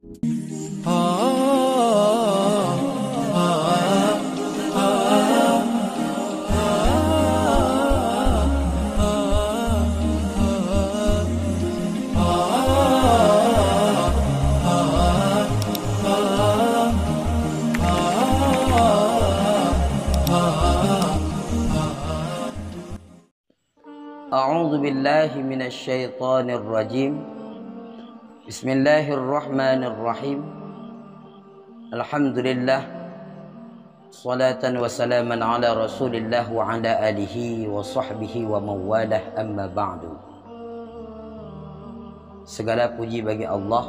A'udzu billahi minasyaitonir rajim. Bismillahirrahmanirrahim. Alhamdulillah, salatan wa salaman ala Rasulillah wa ala alihi wa sahbihi wa mawalah, amma ba'du. Segala puji bagi Allah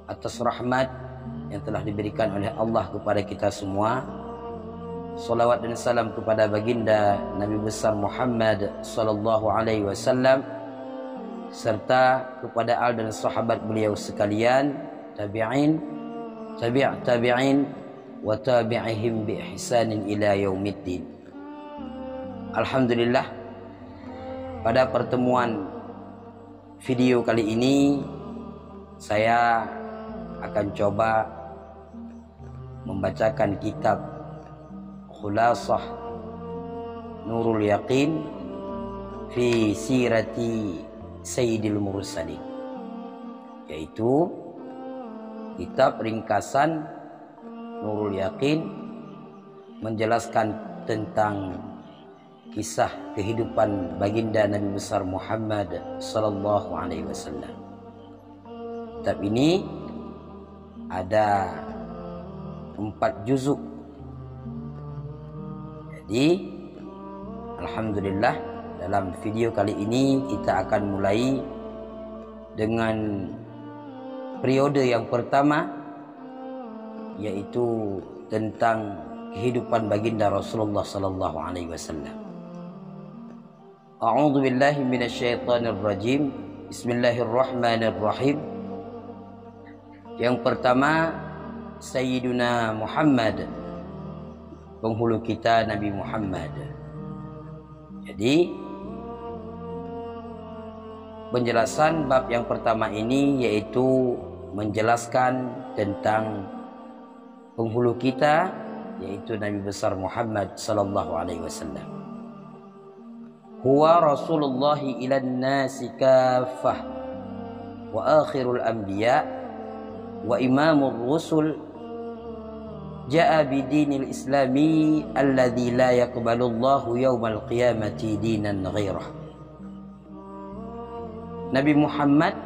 atas rahmat yang telah diberikan oleh Allah kepada kita semua. Salawat dan salam kepada baginda Nabi besar Muhammad sallallahu alaihi wasallam, serta kepada al dan sahabat beliau sekalian, tabi'in, tabi'in wa tabi'ihim bi ihsanin ila yaumiddin. Alhamdulillah, pada pertemuan video kali ini saya akan coba membacakan kitab Khulasah Nurul Yaqin fi Sirati Sayyidil Mursalin, yaitu kitab ringkasan Nurul Yaqin menjelaskan tentang kisah kehidupan baginda Nabi besar Muhammad sallallahu alaihi wasallam. Kitab ini ada 4 juzuk. Jadi alhamdulillah, dalam video kali ini kita akan mulai dengan periode yang pertama, yaitu tentang kehidupan baginda Rasulullah sallallahu alaihi wasallam. A'udzu billahi minasyaitonir rajim. Bismillahirrahmanirrahim. Yang pertama, Sayyiduna Muhammad, penghulu kita Nabi Muhammad. Jadi penjelasan bab yang pertama ini yaitu menjelaskan tentang penghulu kita, yaitu Nabi besar Muhammad sallallahu alaihi wasallam. Huwa Rasulullah ilan nasi kaffah wa akhirul anbiya wa imamur rusul, ja'a bidinil islami alladzi la yaqbalullahu yaumal qiyamati dinan ghairah. Nabi Muhammad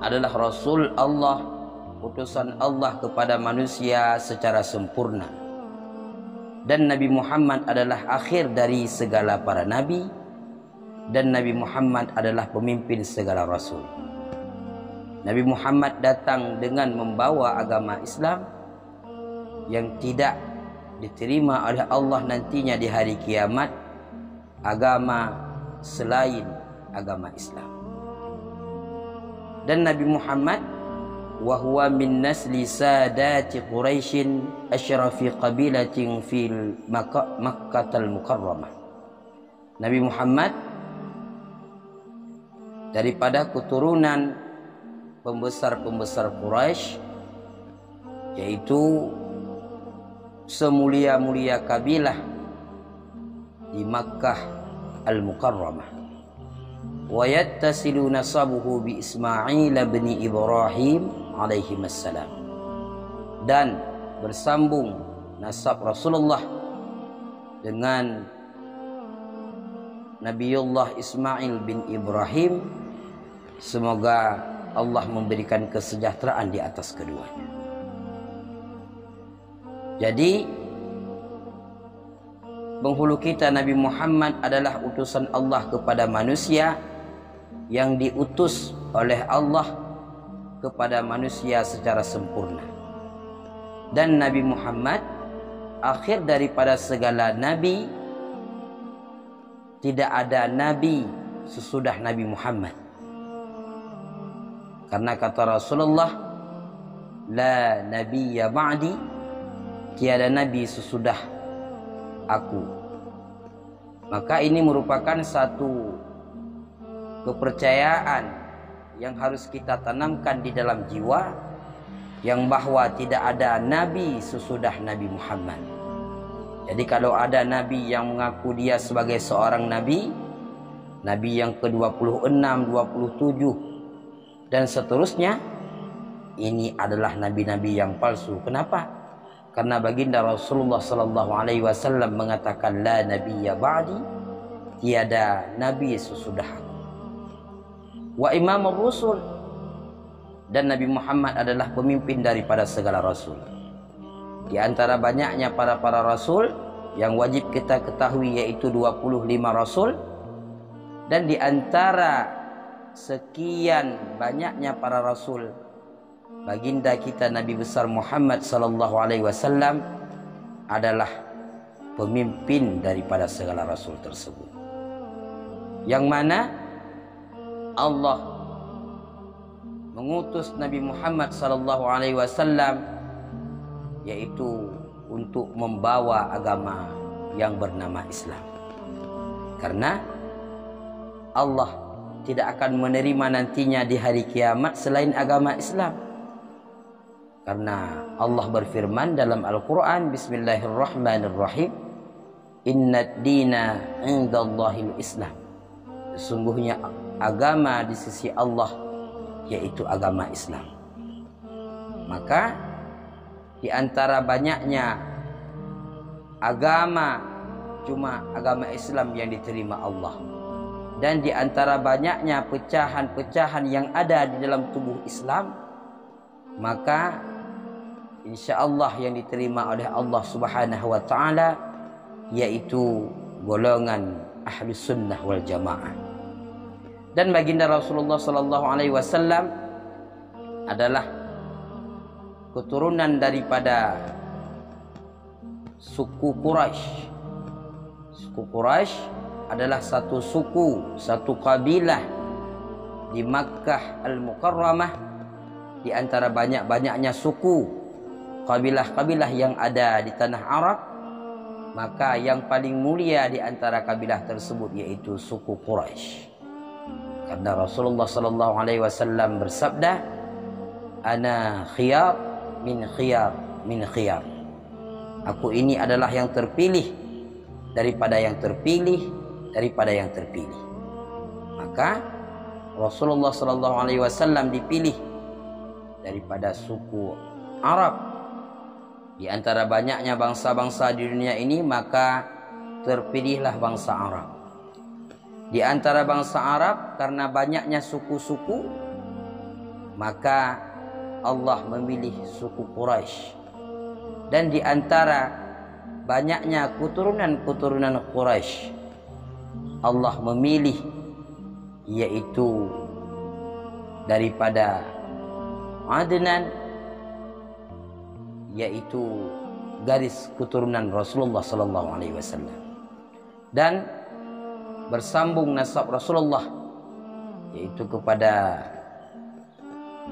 adalah Rasul Allah, utusan Allah kepada manusia secara sempurna. Dan Nabi Muhammad adalah akhir dari segala para nabi, dan Nabi Muhammad adalah pemimpin segala rasul. Nabi Muhammad datang dengan membawa agama Islam yang tidak diterima oleh Allah nantinya di hari kiamat, agama selain agama Islam. Dan Nabi Muhammad wa huwa min nasli sadati Quraisyin asyrafi qabilatin fil Makkahal Mukarramah. Nabi Muhammad daripada keturunan pembesar-pembesar Quraisy, yaitu semulia-mulia kabilah di Makkah Al-Mukarramah. Wa yattasilu nasabuhu bi Ismail bin Ibrahim alaihi wassalam, dan bersambung nasab Rasulullah dengan Nabiullah Ismail bin Ibrahim. Semoga Allah memberikan kesejahteraan di atas keduanya. Jadi penghulu kita Nabi Muhammad adalah utusan Allah kepada manusia, yang diutus oleh Allah kepada manusia secara sempurna. Dan Nabi Muhammad akhir daripada segala nabi. Tidak ada nabi sesudah Nabi Muhammad. Karena kata Rasulullah, la nabiyya ba'di, tiada nabi sesudah aku. Maka ini merupakan satu kepercayaan yang harus kita tanamkan di dalam jiwa, yang bahwa tidak ada nabi sesudah Nabi Muhammad. Jadi kalau ada nabi yang mengaku dia sebagai seorang nabi, nabi yang ke-26, 27 dan seterusnya, ini adalah nabi-nabi yang palsu. Kenapa? Karena baginda Rasulullah sallallahu alaihi wasallam mengatakan, la nabiyya ba'di, tiada nabi sesudah aku. Wa imamur rusul, dan Nabi Muhammad adalah pemimpin daripada segala rasul. Di antara banyaknya para rasul yang wajib kita ketahui yaitu 25 rasul, dan di antara sekian banyaknya para rasul, baginda kita Nabi besar Muhammad sallallahu alaihi wasallam adalah pemimpin daripada segala rasul tersebut. Yang mana Allah mengutus Nabi Muhammad sallallahu alaihi wasallam yaitu untuk membawa agama yang bernama Islam. Karena Allah tidak akan menerima nantinya di hari kiamat selain agama Islam. Karena Allah berfirman dalam Al-Quran, Bismillahirrahmanirrahim, Innad dina indallahil Islam. Sesungguhnya agama di sisi Allah yaitu agama Islam. Maka di antara banyaknya agama, cuma agama Islam yang diterima Allah. Dan di antara banyaknya pecahan-pecahan yang ada di dalam tubuh Islam, maka insya-Allah yang diterima oleh Allah Subhanahu wa taala yaitu golongan Ahlus Sunnah wal Jamaah. Dan baginda Rasulullah sallallahu alaihi wasallam adalah keturunan daripada suku Quraisy. Suku Quraisy adalah satu suku, satu kabilah di Makkah Al-Mukarramah, di antara banyak-banyaknya suku kabilah-kabilah yang ada di tanah Arab. Maka yang paling mulia di antara kabilah tersebut yaitu suku Quraisy. Karena Rasulullah sallallahu alaihi wasallam bersabda, ana khiyar min khiyar min khiyar. Aku ini adalah yang terpilih daripada yang terpilih daripada yang terpilih. Maka Rasulullah sallallahu alaihi wasallam dipilih daripada suku Arab. Di antara banyaknya bangsa-bangsa di dunia ini, maka terpilihlah bangsa Arab. Di antara bangsa Arab, karena banyaknya suku-suku, maka Allah memilih suku Quraisy. Dan di antara banyaknya keturunan-keturunan Quraisy, Allah memilih yaitu daripada Adnan, yaitu garis keturunan Rasulullah sallallahu alaihi wasallam. Dan bersambung nasab Rasulullah yaitu kepada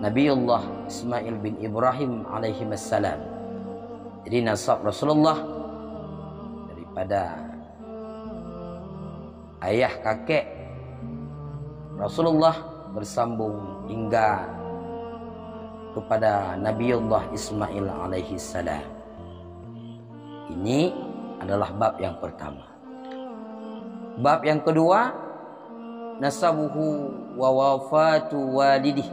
Nabiullah Ismail bin Ibrahim alaihi wassalam. Jadi nasab Rasulullah daripada ayah kakek Rasulullah bersambung hingga kepada Nabiullah Ismail alaihi salam. Ini adalah bab yang pertama. Bab yang kedua, nasabuhu wa wafatu walidih,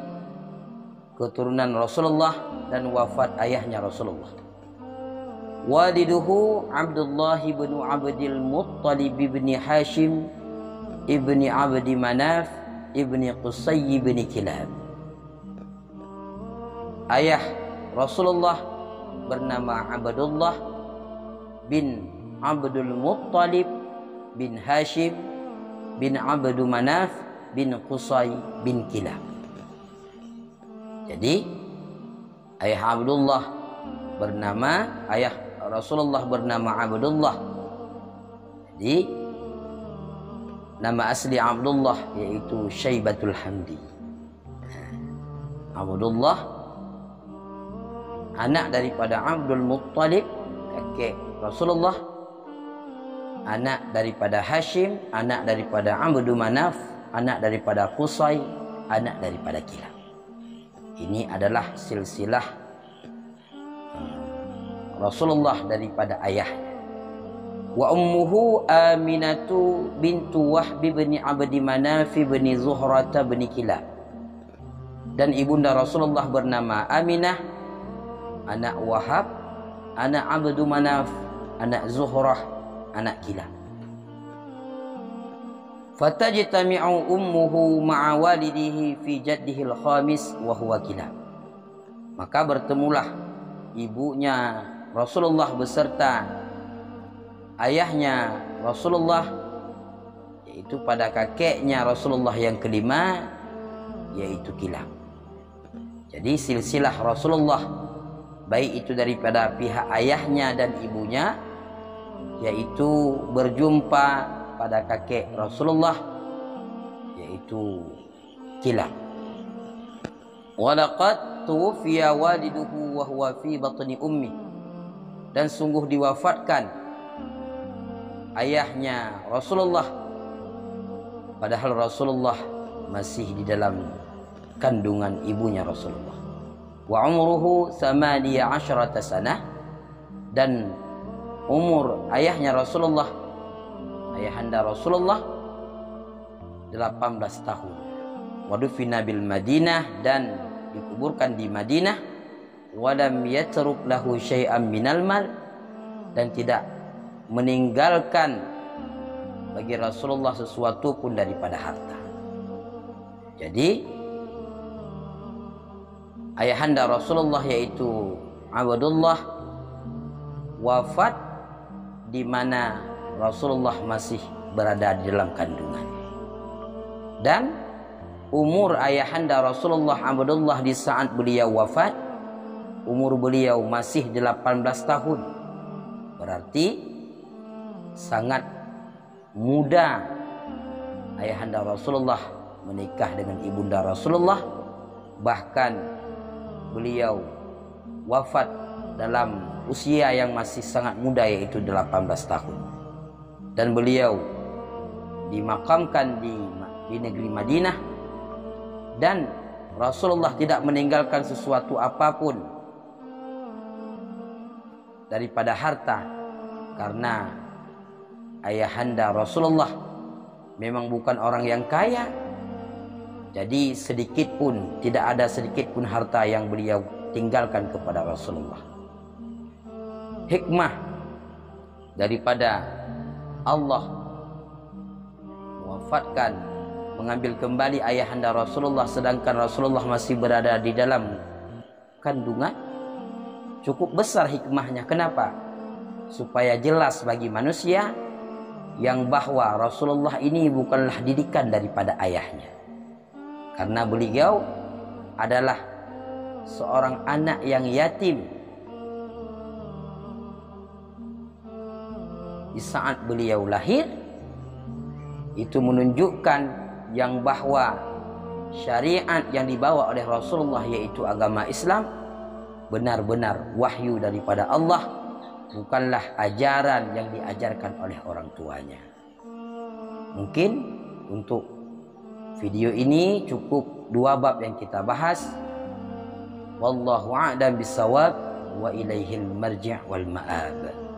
keturunan Rasulullah dan wafat ayahnya Rasulullah. Waliduhu Abdullah bin Abdul Muttalib bin Hashim ibni Abdi Manaf ibni Qusay bin Kilab. Ayah Rasulullah bernama Abdullah bin Abdul Muttalib bin Hashim bin Abdu Manaf bin Qusay bin Kilab. Jadi ayah Abdullah bernama, ayah Rasulullah bernama Abdullah. Jadi nama asli Abdullah yaitu Syaibatul Hamdi. Abdullah anak daripada Abdul Muttalib, kakek Rasulullah, anak daripada Hashim, anak daripada Abdu Manaf, anak daripada Qusay, anak daripada Kilab. Ini adalah silsilah Rasulullah daripada ayahnya. Wa ummuhu Aminatu bintu Wahb bin Abdi Manaf bin Zuhrah bin Kilab. Dan ibunda Rasulullah bernama Aminah, anak Wahab, anak Abdu Manaf, anak Zuhrah, anak Kilab. Fatajtami'u ummuhu ma'a walidihi fi jaddihi al-khamis wa huwa Kilab. Maka bertemulah ibunya Rasulullah beserta ayahnya Rasulullah, yaitu pada kakeknya Rasulullah yang kelima, yaitu Kilab. Jadi silsilah Rasulullah, baik itu daripada pihak ayahnya dan ibunya, yaitu berjumpa pada kakek Rasulullah, yaitu Kilab. Walaqad tuwfiya waliduhu wa huwa fi batni ummi. Dan sungguh diwafatkan ayahnya Rasulullah, padahal Rasulullah masih di dalam kandungan ibunya Rasulullah. Wa umruhu 18 sanah. Dan umur ayahnya Rasulullah, ayahanda Rasulullah, 18 tahun. Wa dufina bil Madinah, dan dikuburkan di Madinah. Walam yatruk lahu syai'an minal mal, dan tidak meninggalkan bagi Rasulullah sesuatu pun daripada harta. Jadi ayahanda Rasulullah yaitu Abdullah wafat di mana Rasulullah masih berada di dalam kandungan. Dan umur ayahanda Rasulullah Abdullah di saat beliau wafat, umur beliau masih 18 tahun. Berarti sangat muda ayahanda Rasulullah menikah dengan ibunda Rasulullah. Bahkan beliau wafat dalam usia yang masih sangat muda, yaitu 18 tahun. Dan beliau dimakamkan di negeri Madinah. Dan Rasulullah tidak meninggalkan sesuatu apapun daripada harta, karena ayahanda Rasulullah memang bukan orang yang kaya. Jadi tidak ada sedikit pun harta yang beliau tinggalkan kepada Rasulullah. Hikmah daripada Allah mewafatkan, mengambil kembali ayahanda Rasulullah sedangkan Rasulullah masih berada di dalam kandungan, cukup besar hikmahnya. Kenapa? Supaya jelas bagi manusia yang bahwa Rasulullah ini bukanlah didikan daripada ayahnya, karena beliau adalah seorang anak yang yatim. Di saat beliau lahir, itu menunjukkan yang bahwa syariat yang dibawa oleh Rasulullah, yaitu agama Islam, benar-benar wahyu daripada Allah, bukanlah ajaran yang diajarkan oleh orang tuanya. Mungkin untuk video ini cukup 2 bab yang kita bahas. Wallahu a'lam bissawab wa ilaihil marji' wal ma'ab.